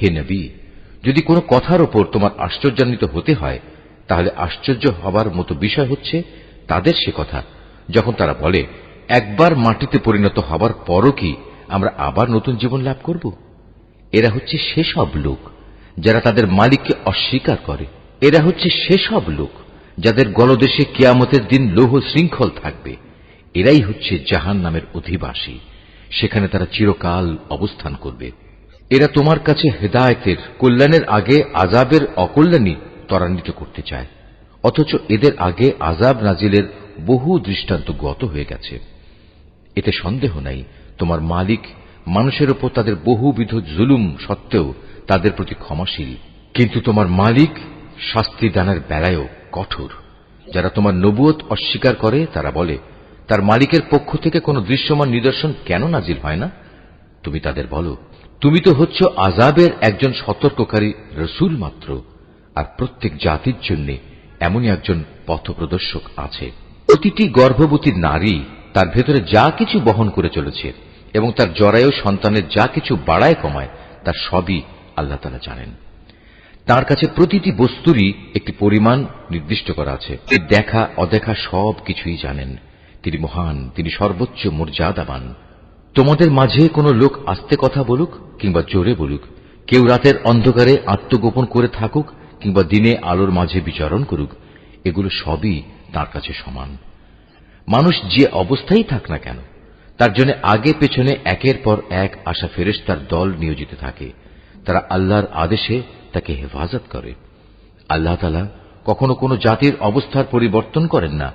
হে নবী, যদি কোনো কথার ওপর তোমার আশ্চর্যান্বিত হতে হয়, তাহলে আশ্চর্য হবার মতো বিষয় হচ্ছে তাদের সে কথা যখন তারা বলে, একবার মাটিতে পরিণত হবার পরও কি আমরা আবার নতুন জীবন লাভ করব? এরা হচ্ছে সেসব লোক যারা তাদের মালিককে অস্বীকার করে। এরা হচ্ছে সেসব লোক যাদের গলদেশে কিয়ামতের দিন লৌহ শৃঙ্খল থাকবে। এরাই হচ্ছে জাহান্নামের অধিবাসী, সেখানে তারা চিরকাল অবস্থান করবে। এরা তোমার কাছে হেদায়েতের কল্যাণের আগে আযাবের অকল্যাণই ত্বরান্বিত করতে চায়, অথচ এদের আগে আযাব নাজিলের বহু দৃষ্টান্ত গত হয়ে গেছে। এতে সন্দেহ নাই তোমার মালিক মানুষের উপর তাদের বহুবিধ জুলুম সত্ত্বেও তাদের প্রতি ক্ষমাশীল। কিন্তু তোমার মালিক শাস্তি দানের বেলায়ও কঠোর। যারা তোমার নবুয়ত অস্বীকার করে তারা বলে, তার মালিকের পক্ষ থেকে কোনো দৃশ্যমান নিদর্শন কেন নাজিল হয় না? তুমি তাদের বলো, তুমি তো হচ্ছ আযাবের একজন সতর্ককারী রসুল মাত্র, আর প্রত্যেক জাতির জন্য এমনই একজন পথপ্রদর্শক আছে। প্রতিটি গর্ভবতী নারী তার ভেতরে যা কিছু বহন করে চলেছে এবং তার জরায়ু সন্তানের যা কিছু বাড়ায় কমায়, তার সবই আল্লাহ তাআলা জানেন। তার কাছে প্রতিটি বস্তুরই একটি পরিমাণ নির্দিষ্ট করা আছে। তিনি দেখা অদেখা সব কিছুই জানেন। তিনি মহান, তিনি সর্বোচ্চ মর্যাদাবান। তোমাদের মাঝে কোনো লোক আস্তে কথা বলুক কিংবা জোরে বলুক, কেউ রাতের অন্ধকারে আত্মগোপন করে থাকুক কিংবা দিনে আলোর মাঝে বিচরণ করুক, এগুলো সবই তার কাছে সমান। মানুষ যে অবস্থায় থাক না কেন, তার জন্য আগে পেছনে একের পর এক আসা ফেরেশতার দল নিয়োজিত থাকে। তারা আল্লাহর আদেশে তাকে হেফাজত করে। আল্লাহ তাআলা কখনো কোনো জাতির অবস্থার পরিবর্তন করেন না।